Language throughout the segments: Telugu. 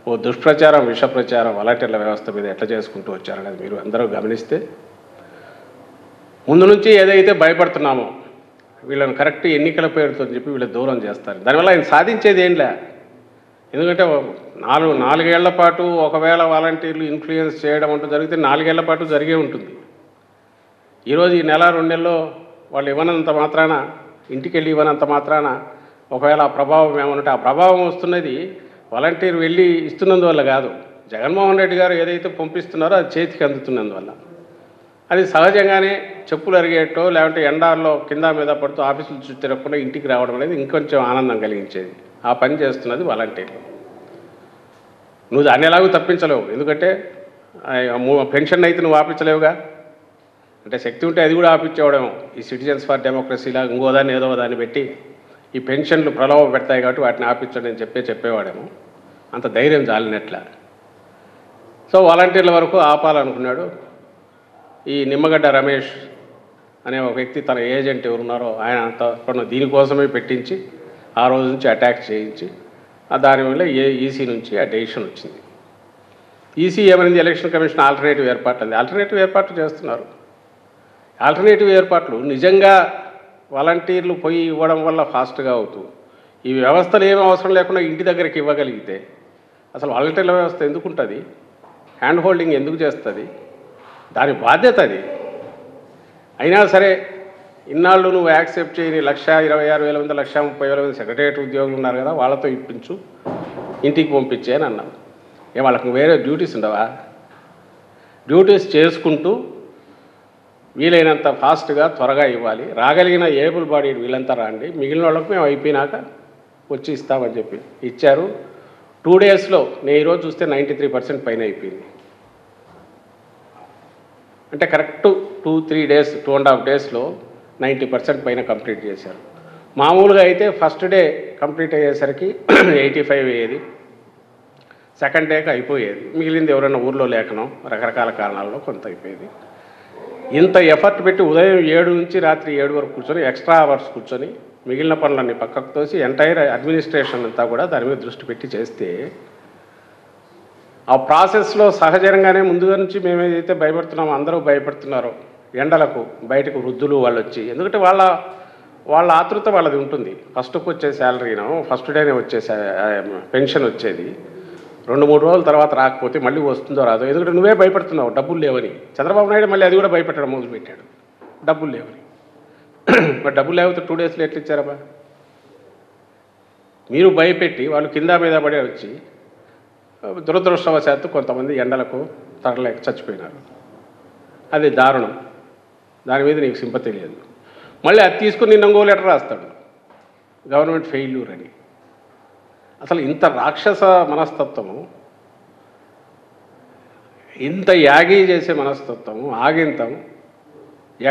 ఓ దుష్ప్రచారం విష ప్రచారం వాలంటీర్ల వ్యవస్థ మీద ఎట్లా చేసుకుంటూ వచ్చారనేది మీరు అందరూ గమనిస్తే ముందు నుంచి ఏదైతే భయపడుతున్నామో వీళ్ళని కరెక్ట్ ఎన్నికల పేరుతో చెప్పి వీళ్ళు దూరం చేస్తారు. దానివల్ల ఆయన సాధించేది ఏంలే. ఎందుకంటే నాలుగేళ్ల పాటు ఒకవేళ వాలంటీర్లు ఇన్ఫ్లుయెన్స్ చేయడం అంటూ జరిగితే 4 ఏళ్ల పాటు జరిగే ఉంటుంది. ఈరోజు ఈ నెల 2 నెలల్లో వాళ్ళు ఇవ్వనంత మాత్రాన, ఇంటికి వెళ్ళి ఇవ్వనంత మాత్రాన ఒకవేళ ఆ ప్రభావం ఏమనంటే ఆ ప్రభావం వస్తున్నది వాలంటీర్ వెళ్ళి ఇస్తున్నందువల్ల కాదు, జగన్మోహన్ రెడ్డి గారు ఏదైతే పంపిస్తున్నారో అది చేతికి అందుతున్నందువల్ల. అది సహజంగానే చెప్పులు అరిగేటో లేకుంటే ఎండాల్లో కింద మీద పడుతూ ఆఫీసులు చుట్టూ తిరగకుండా ఇంటికి రావడం అనేది ఇంకొంచెం ఆనందం కలిగించేది. ఆ పని చేస్తున్నది వాలంటీర్లు. నువ్వు దాన్ని ఎలాగూ తప్పించలేవు. ఎందుకంటే పెన్షన్ అయితే నువ్వు ఆపించలేవుగా. అంటే శక్తి ఉంటే అది కూడా ఆపించేవాడేమో. ఈ సిటిజన్స్ ఫర్ డెమోక్రసీలా ఇంకో దాన్ని ఏదో దాన్ని పెట్టి ఈ పెన్షన్లు ప్రలోభ పెడతాయి కాబట్టి వాటిని ఆపించండి అని చెప్పేవాడేమో. అంత ధైర్యం చాలినట్ల. సో వాలంటీర్ల వరకు ఆపాలనుకున్నాడు. ఈ నిమ్మగడ్డ రమేష్ అనే ఒక వ్యక్తి తన ఏజెంట్ ఎవరున్నారో ఆయన తప్పకుండా దీనికోసమే పెట్టించి ఆ రోజు నుంచి అటాక్ చేయించి దానివల్ల ఈసీ నుంచి ఆ డెసిషన్ వచ్చింది. ఈసీ ఏమైంది, ఎలక్షన్ కమిషన్ ఆల్టర్నేటివ్ ఏర్పాట్లు అంది. ఆల్టర్నేటివ్ ఏర్పాట్లు చేస్తున్నారు. ఆల్టర్నేటివ్ ఏర్పాట్లు నిజంగా వాలంటీర్లు పోయి ఇవ్వడం వల్ల ఫాస్ట్గా అవుతూ ఈ వ్యవస్థలు ఏమీ అవసరం లేకుండా ఇంటి దగ్గరికి ఇవ్వగలిగితే అసలు వాలంటీర్ల వ్యవస్థ ఎందుకు ఉంటుంది? హ్యాండ్ హోల్డింగ్ ఎందుకు చేస్తుంది? దాని బాధ్యత అది. అయినా సరే ఇన్నాళ్ళు నువ్వు యాక్సెప్ట్ చేయని 1,26,000 మంది 1,30,000 మంది సెక్రటరియట్ ఉద్యోగులు ఉన్నారు కదా, వాళ్ళతో ఇప్పించు, ఇంటికి పంపించే అని అన్నావు. వాళ్ళకి వేరే డ్యూటీస్ ఉండవా? డ్యూటీస్ చేసుకుంటూ వీలైనంత ఫాస్ట్గా త్వరగా ఇవ్వాలి. రాగలిగిన ఏబుల్ బాడీ వీళ్ళంతా రాండి, మిగిలిన వాళ్ళకి మేము అయిపోయినాక వచ్చి ఇస్తామని చెప్పి ఇచ్చారు. 2 డేస్లో నేను ఈరోజు చూస్తే 93% పైన అయిపోయింది. అంటే కరెక్ట్ 2-3 డేస్ 2.5 డేస్లో 90% పైన కంప్లీట్ చేశారు. మామూలుగా అయితే ఫస్ట్ డే కంప్లీట్ అయ్యేసరికి 85 అయ్యేది, సెకండ్ డేకి అయిపోయేది, మిగిలింది ఎవరైనా ఊర్లో లేకనో రకరకాల కారణాల్లో కొంత అయిపోయేది. ఇంత ఎఫర్ట్ పెట్టి ఉదయం 7 నుంచి రాత్రి 7 వరకు కూర్చొని ఎక్స్ట్రా అవర్స్ కూర్చొని మిగిలిన పనులన్నీ పక్కకు తోసి ఎంటైర్ అడ్మినిస్ట్రేషన్ అంతా కూడా దాని మీద దృష్టి పెట్టి చేస్తే ఆ ప్రాసెస్లో సహజంగానే ముందుగా నుంచి మేము ఏదైతే భయపడుతున్నామో అందరూ భయపడుతున్నారో ఎండలకు బయటకు వృద్ధులు వాళ్ళు వచ్చి, ఎందుకంటే వాళ్ళ ఆతృత వాళ్ళది ఉంటుంది. ఫస్ట్కి వచ్చే శాలరీనో ఫస్ట్ డేనే వచ్చే పెన్షన్ వచ్చేది 2-3 రోజుల తర్వాత రాకపోతే మళ్ళీ వస్తుందో రాదో. ఎందుకంటే నువ్వే భయపడుతున్నావు డబ్బులు లేవని. చంద్రబాబు నాయుడు మళ్ళీ అది కూడా భయపెట్టడం మొదలుపెట్టాడు, డబ్బులు లేవని. మరి డబ్బులు లేకపోతే 2 డేస్లో ఎట్లా ఇచ్చారబ్బా? మీరు భయపెట్టి వాళ్ళు కింద మీద పడే వచ్చి దురదృష్టవశాత్తు కొంతమంది ఎండలకు తరలేక చచ్చిపోయినారు. అది దారుణం. దాని మీద నీకు సింపతి లేదు. మళ్ళీ అది తీసుకుని నిన్న ఇంకో లెటర్ రాస్తాడు, గవర్నమెంట్ ఫెయిల్యూర్ అని. అసలు ఇంత రాక్షస మనస్తత్వము, ఇంత యాగీ చేసే మనస్తత్వము, ఆగింతం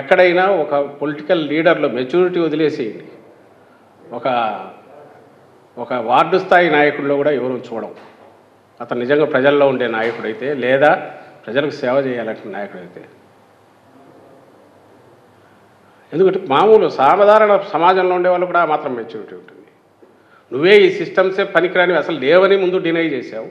ఎక్కడైనా ఒక పొలిటికల్ లీడర్లో మెచ్యూరిటీ వదిలేసేయండి, ఒక వార్డు స్థాయి నాయకుల్లో కూడా ఎవరు చూడం. అతను నిజంగా ప్రజల్లో ఉండే నాయకుడైతే లేదా ప్రజలకు సేవ చేయాలంటే నాయకుడైతే. ఎందుకంటే మామూలు సాధారణ సమాజంలో ఉండే వాళ్ళు కూడా మాత్రం మెచ్యూరిటీ ఉంటుంది. నువ్వే ఈ సిస్టమ్సే పనికిరాని అసలు లేవని ముందు డినై చేశావు.